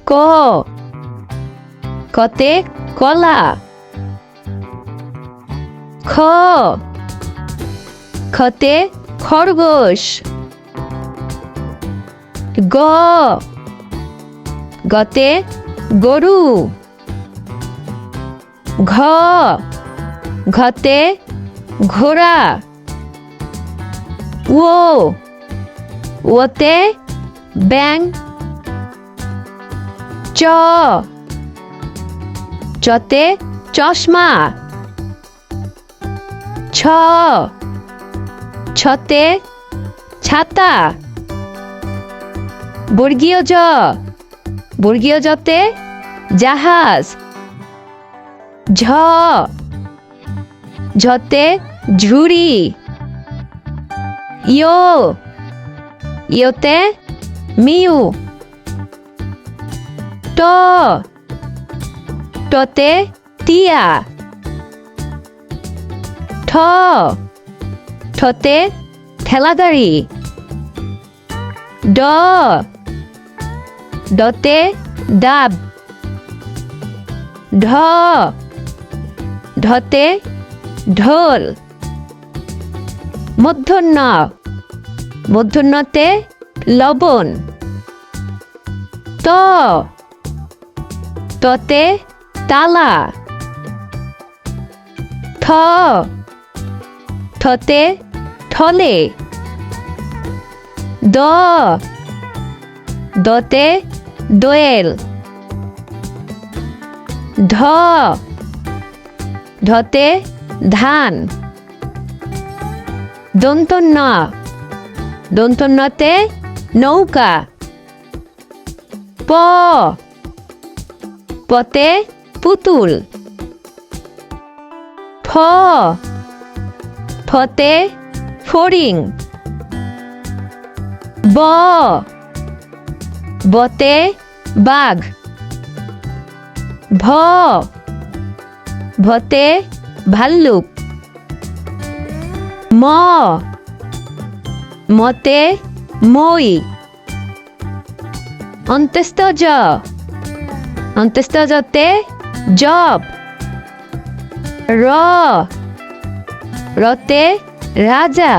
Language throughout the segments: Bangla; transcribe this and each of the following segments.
ক কতে কলা, খ খতে খরগোশ, গ গতে গরু, ঘ ঘতে ঘোড়া, ও ওতে ব্যাঙ, চ চতে চশমা, ছ ছতে ছাতা, বর্গীয় জ বর্গীয় জতে জাহাজ, ঝ ঝতে ঝুড়ি, ইয় ইয়তে মিউ, ট টতে টিয়া, ঠ ঠতে ঠেলাগাড়ি, ড ডতে ডাব, ঢ ঢতে ঢোল, মূর্ধন্য মূর্ধন্যতে লবণ, ত ততে তালা, থ থতে থলে, দ দতে দোয়েল, ঢ ঢতে ধান, দন্তন্য দন্তন্যতে নৌকা, প পতে পুতুল, ফ ফতে ফড়িং, ব বতে বাঘ, ভ ভতে ভাল্লুক, ম মতে মই, অন্ত্যেষ্ঠ জ অন্ত্যেষ্ঠ জতে জব, র রতে রাজা,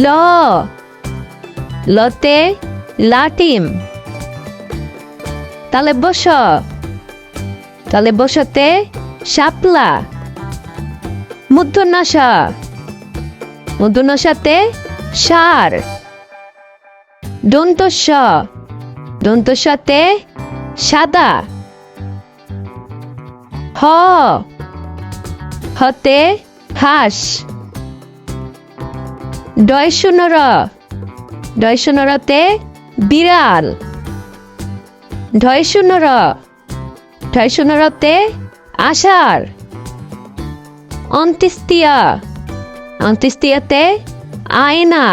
ল লতে লাটিম, তালে বসতে শাপলা, মূর্ধন্যতে সার, দন্তস্বতে সাদা, হ হতে হাঁস, ডয়শূন্যরতে বিড়াল, ঢয়শূন্যরতে আষাঢ়, অন্ত্যেষ্টিয়াতে আয়না,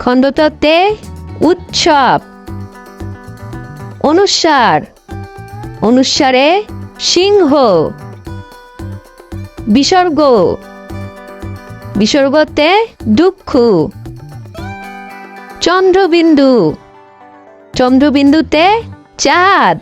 খণ্ডতে উৎসব, অনুস্বারে সিংহ, বিসর্গতে দুঃখ, চন্দ্রবিন্দুতে চাঁদ,